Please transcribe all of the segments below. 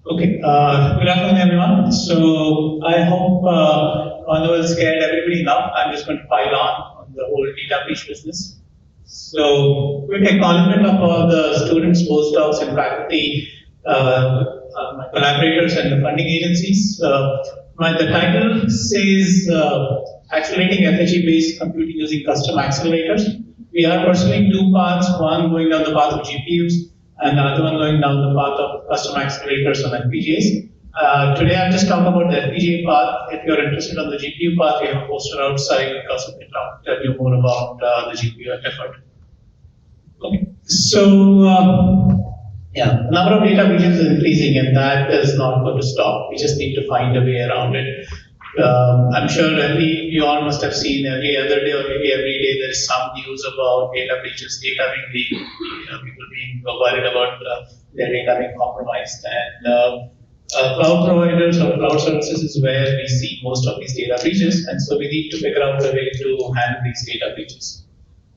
Okay, good afternoon, everyone. So I hope Manuel scared everybody enough. I'm just going to pile on the whole data breach business. So, quick acknowledgement of all the students, postdocs, and faculty, my collaborators, and the funding agencies. The title says Accelerating FHE-based Computing Using Custom Accelerators. We are pursuing two paths, one going down the path of GPUs, and the other one going down the path of custom accelerators on FPGAs. Today I'm just talking about the FPGA path. If you're interested on the GPU path, we have a poster outside because we can tell you more about the GPU effort. Okay, so the number of data breaches is increasing, and that is not going to stop. We just need to find a way around it. I'm sure you all must have seen every other day or maybe every day there is some news about data breaches, data being leaked, people being worried about their data being compromised. And cloud providers or cloud services is where we see most of these data breaches, and so we need to figure out a way to handle these data breaches.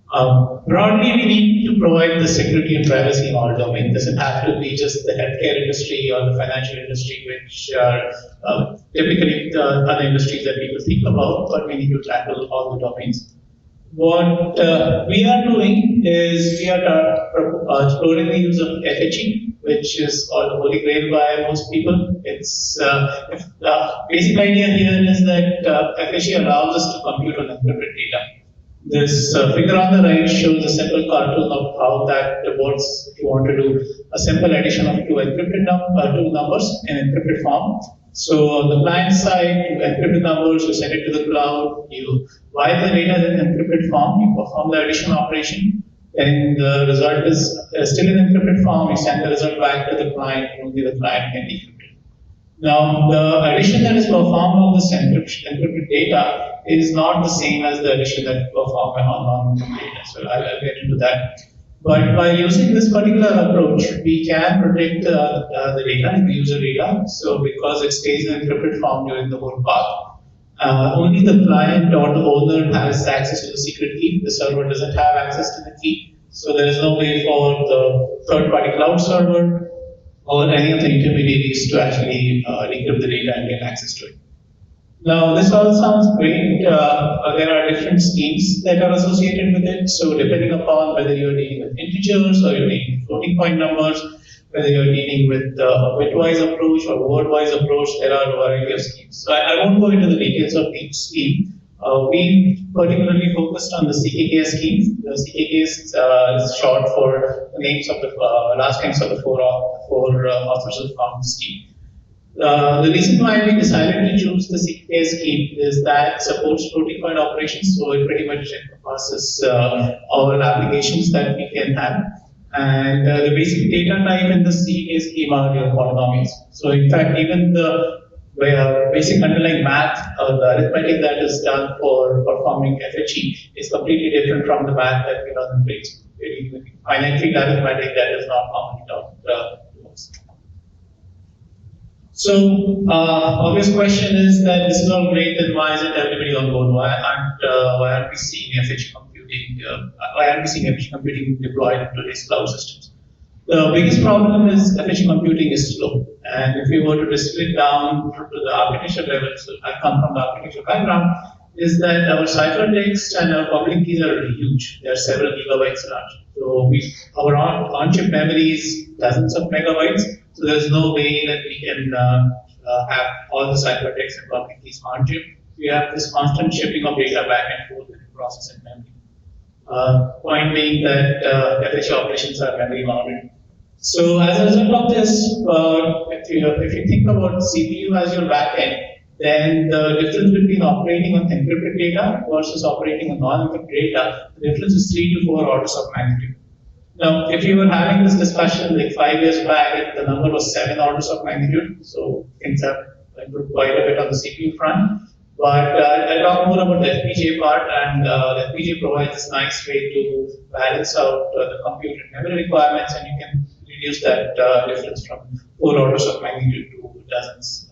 Broadly, we need to provide the security and privacy in all domains. It doesn't have to be just the healthcare industry or the financial industry, which are typically the other industries that people think about, but we need to tackle all the domains. What we are doing is we are exploring the use of FHE, which is called the Holy Grail by most people. It's the basic idea here is that FHE allows us to compute on encrypted data. This figure on the right shows a simple cartoon of how that works if you want to do a simple addition of two numbers in encrypted form. So on the client side, you encrypt the numbers, you send it to the cloud, while the data is in encrypted form, you perform the addition operation, and the result is still in encrypted form, you send the result back to the client, and only the client can decrypt it. Now, the addition that is performed on this encrypted data is not the same as the addition that is performed on non-encrypted data. So I'll get into that. But by using this particular approach, we can protect the data, the user data. So because it stays in encrypted form during the whole path, only the client or the owner has access to the secret key. The server doesn't have access to the key. So there is no way for the third-party cloud server or any of the intermediaries to actually decrypt the data and get access to it. Now, this all sounds great. There are different schemes that are associated with it. So depending upon whether you're dealing with integers or you're dealing with floating point numbers, whether you're dealing with a bitwise approach or word-wise approach, there are a variety of schemes. So I won't go into the details of each scheme. We particularly focused on the CKKS scheme. The CKKS is short for the names of the last names of the four authors of the scheme. The reason why we decided to choose the CKKS scheme is that it supports floating point operations, so it pretty much encompasses all applications that we can have. And the basic data type in the CKKS scheme are your polynomials. So in fact, even the basic underlying math, the arithmetic that is done for performing FHE is completely different from the math that we run in grades. Finite field arithmetic that is not commonly taught to us. So, obvious question is that this is all great, then why isn't everybody on board? Why aren't we seeing FHE computing? Why aren't we seeing FHE computing deployed into today's cloud systems? The biggest problem is FHE computing is slow, and if we were to distill it down to the architecture level, so I come from the architecture background, is that our ciphertext and our public keys are really huge. They are several gigabytes large. So our on-chip memory is dozens of megabytes. So there's no way that we can have all the ciphertext and public keys on chip. We have this constant shipping of data back and forth in process and memory. Point being that FHE operations are memory bounded. So as a result of this, if you think about CPU as your backend, then the difference between operating on encrypted data versus operating on non-encrypted data, the difference is 3 to 4 orders of magnitude. Now, if you were having this discussion like 5 years back, the number was 7 orders of magnitude, so things have improved quite a bit on the CPU front. But I'll talk more about the FPGA part, and the FPGA provides this nice way to balance out the compute and memory requirements, and you can reduce that difference from 4 orders of magnitude to dozens.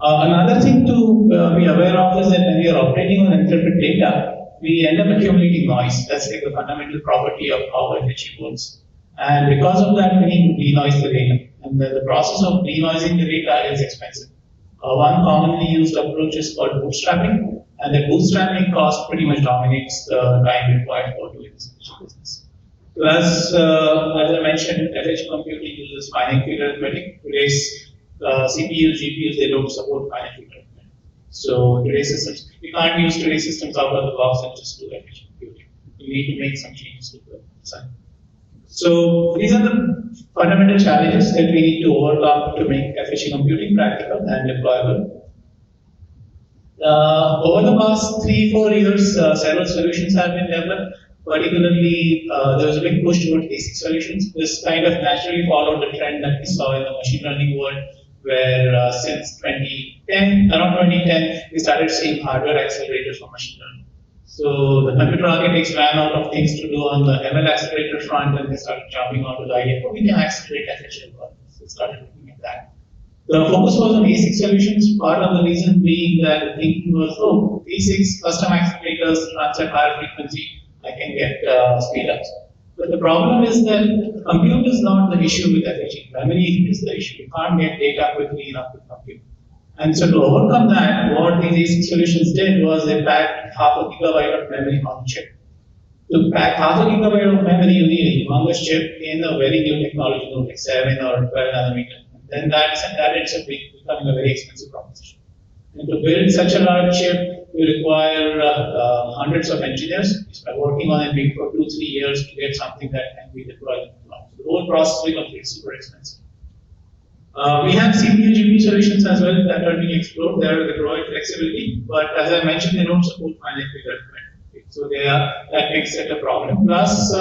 Another thing to be aware of is that when we are operating on encrypted data, we end up accumulating noise. That's like the fundamental property of how FHE works. And because of that, we need to denoise the data. And and the process of denoising the data is expensive. One commonly used approach is called bootstrapping, and the bootstrapping cost pretty much dominates the time required for doing this business. So as I mentioned, FHE computing uses finite field arithmetic. Today's CPUs, GPUs, they don't support finite field arithmetic. So today's systems, we can't use today's systems out of the box and just do FHE computing. We need to make some changes to the design. So these are the fundamental challenges that we need to overcome to make FHE computing practical and deployable. Over the past 3-4 years, several solutions have been developed. Particularly, there was a big push towards ASIC solutions. This kind of naturally followed the trend that we saw in the machine learning world, where since 2010, around 2010, we started seeing hardware accelerators for machine learning. So the computer architects ran out of things to do on the ML accelerator front, and they started jumping onto the idea, oh, we can accelerate FHE algorithms. They started looking at that. The focus was on ASIC solutions, part of the reason being that the thinking was, oh, ASICs, custom accelerators, transfer higher frequency, I can get speed ups. But the problem is that compute is not the issue with FHE. Memory is the issue. You can't get data quickly enough with compute. And so to overcome that, what these ASIC solutions did was they packed half a gigabyte of memory on chip. To pack half a gigabyte of memory, you need a humongous chip in a very new technology, like 7 or 12 nanometer. Then that ends up becoming a very expensive proposition. And to build such a large chip, you require hundreds of engineers working on it for 2-3 years to get something that can be deployed. So the whole process becomes super expensive. We have CPU GPU solutions as well that are being explored. They provide flexibility, but as I mentioned, they don't support finite field arithmetic. So that makes it a problem. Plus,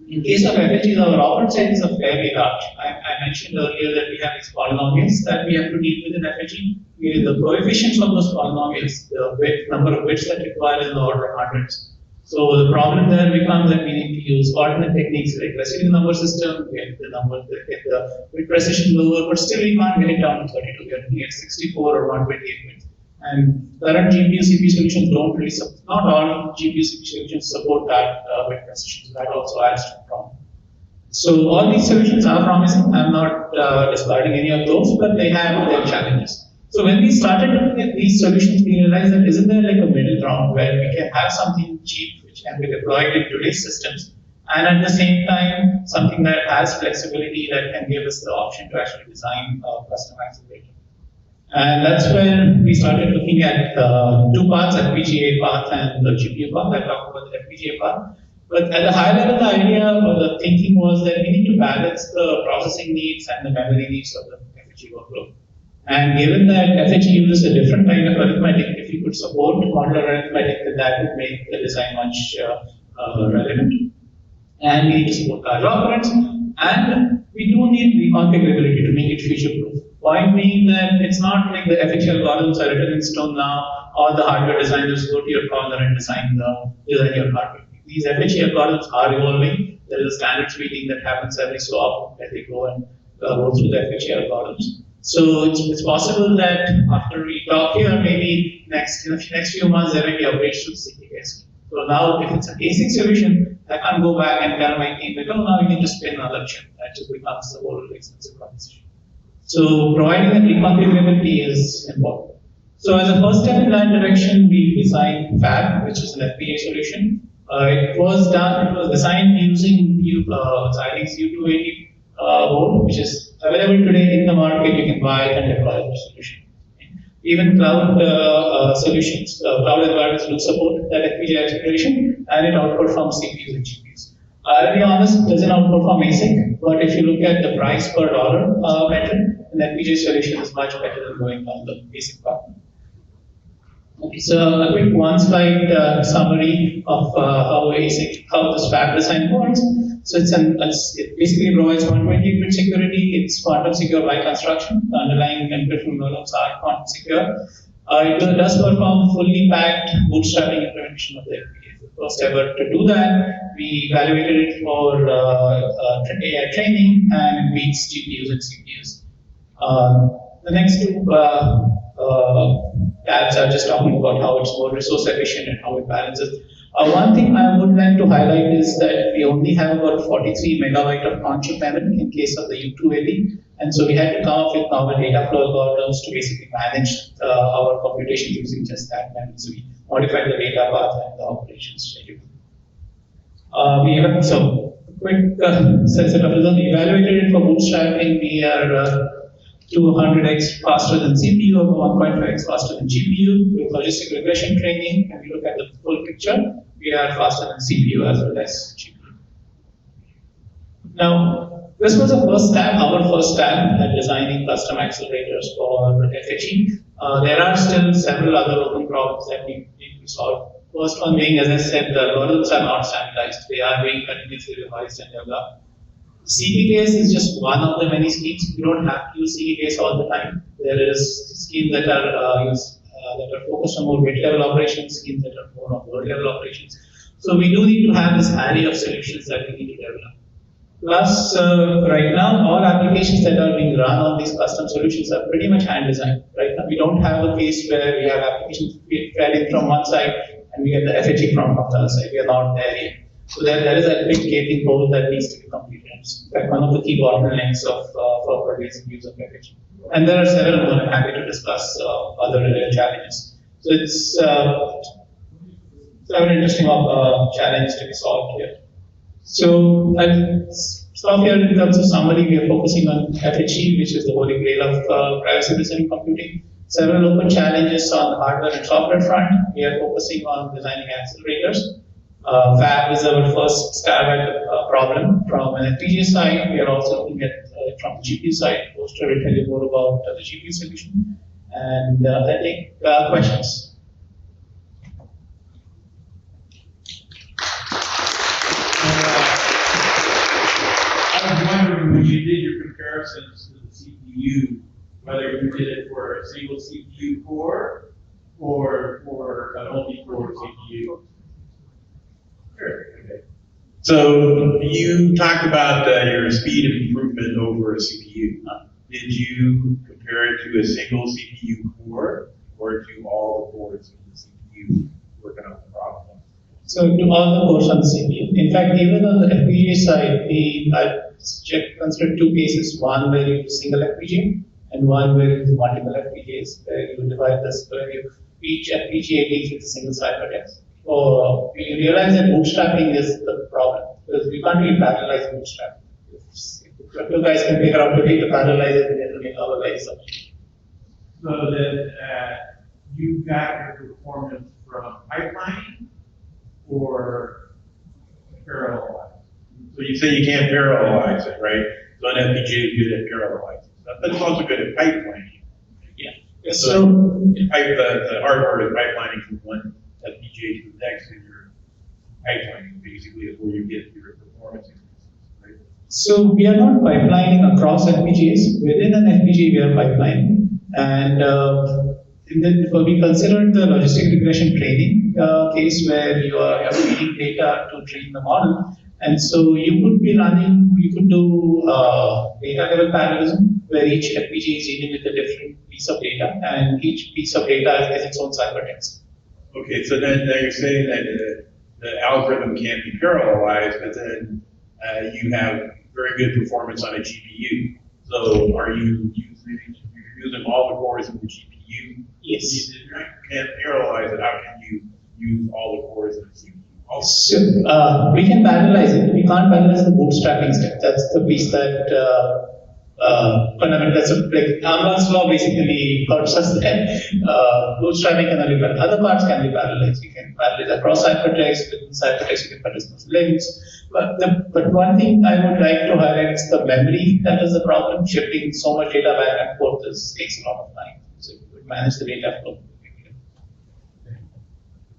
in case of FHEs, our operand sizes are fairly large. I mentioned earlier that we have these polynomials that we have to deal with in FHE. The coefficients of those polynomials, the number of bits that require is in the order of hundreds. So the problem there becomes that we need to use alternate techniques like residual number system, get the bit precision lower, but still we can't get it down to 32. We are looking at 64 or 128 bits. And current GPU CPU solutions don't really support, not all GPU CPU solutions support that bit precision. So that also adds to the problem. So all these solutions are promising. I'm not discarding any of those, but they have their challenges. So when we started looking at these solutions, we realized that isn't there like a middle ground where we can have something cheap which can be deployed in today's systems, and at the same time something that has flexibility that can give us the option to actually design a custom accelerator. And that's when we started looking at two paths, FPGA path and the GPU path. I talked about the FPGA path. But at the high level, the idea or the thinking was that we need to balance the processing needs and the memory needs of the FHE workload. And given that FHE uses a different kind of arithmetic, if you could support modular arithmetic, then that would make the design much relevant. And we need to support large operands, and we do need reconfigurability to make it future-proof. Point being that it's not like the FHE algorithms are written in stone now, or the hardware designers go to your corner and design your hardware. These FHE algorithms are evolving. There is a standards meeting that happens every so often that they go and go through the FHE algorithms. So it's possible that after we talk here, maybe next few months there may be updates to the CKKS. So now if it's an ASIC solution, I can't go back and tell my team that, oh, now you need to spin another chip. That just becomes the whole expensive proposition. So providing that reconfigurability is important. So as a first step in that direction, we designed FAB, which is an FPGA solution. It was designed using Xilinx U280 board, which is available today in the market. You can buy it and deploy the solution. Even cloud solutions, cloud environments will support that FPGA acceleration, and it outperforms CPUs and GPUs. I'll be honest, it doesn't outperform ASIC, but if you look at the price per dollar metric, an FPGA solution is much better than going down the ASIC path. Okay, so a quick one-slide summary of how this FAB design works. So it basically provides 128-bit security. It's quantum secure by construction. The underlying encryption nodes are quantum secure. It does perform fully packed bootstrapping implementation of the FPGA. The first ever to do that, we evaluated it for AI training, and it beats GPUs and CPUs. The next two tabs are just talking about how it's more resource efficient and how it balances. One thing I would like to highlight is that we only have about 43 megabyte of non-chip memory in case of the U280, and so we had to come up with novel data flow algorithms to basically manage our computation using just that memory. So we modified the data path and the operations schedule. We have so quick set of results. We evaluated it for bootstrapping. We are 200x faster than CPU, about 1.5x faster than GPU. With logistic regression training, and we look at the full picture, we are faster than CPU as well as GPU. Now, this was our first stab at designing custom accelerators for FHE. There are still several other open problems that we need to solve. First one being, as I said, the algorithms are not standardized. They are being continuously revised and developed. CKKS is just one of the many schemes. You don't have to use CKKS all the time. There is schemes that are focused on more bit-level operations, schemes that are more on word-level operations. So we do need to have this array of solutions that we need to develop. Plus, right now, all applications that are being run on these custom solutions are pretty much hand-designed. Right now, we don't have a case where we have applications fed in from one side and we get the FHE from the other side. We are not there yet. So there is a big gaping hole that needs to be completed. In fact, one of the key bottlenecks for pervasive use of FHE. And there are several more. I'm happy to discuss other related challenges. So it's an interesting challenge to be solved here. So I'll stop here in terms of summary. We are focusing on FHE, which is the holy grail of privacy reasoning computing. Several open challenges on the hardware and software front. We are focusing on designing accelerators. Fab is our first stab at a problem from an FPGA side. We are also looking at it from the GPU side. Poster will tell you more about the GPU solution. And I take questions. I was wondering when you did your comparisons to the CPU, whether you did it for a single CPU core or for a multi-core CPU. Sure. Okay. So you talked about your speed of improvement over a CPU. Did you compare it to a single CPU core or to all the cores in the CPU working on the problem? So to all the cores on the CPU. In fact, even on the FPGA side, I considered two cases. One where you use single FPGA and one where you use multiple FPGAs, where you divide this, where each FPGA deals with a single ciphertext. So we realize that bootstrapping is the problem because we can't really parallelize bootstrap. If you guys can figure out a way to parallelize it, it will make our life simple. So that you got your performance from pipelining or parallelizing? So you say you can't parallelize it, right? So an FPGA is good at parallelizing stuff, but it's also good at pipelining. Yeah. So the hardware is pipelining from one FPGA to the next, and your pipelining basically is where you get your performance increases, right? So we are not pipelining across FPGAs. Within an FPGA, we are pipelining, and we considered the logistic regression training case where you are feeding data to train the model, and so you could do data level parallelism where each FPGA is dealing with a different piece of data, and each piece of data has its own ciphertext. Okay, so then you're saying that the algorithm can't be parallelized, but then you have very good performance on a GPU. So are you using all the cores in the GPU? Yes. If you can't parallelize it, how can you use all the cores in the CPU? So we can parallelize it. We can't parallelize the bootstrapping step. That's the piece that that's like Amron's law basically hurts us there. Bootstrapping can only be other parts can be parallelized. You can parallelize across ciphertext, within ciphertext you can parallelize links. But one thing I would like to highlight is the memory that is the problem. Shipping so much data back and forth takes a lot of time. So you could manage the data flow.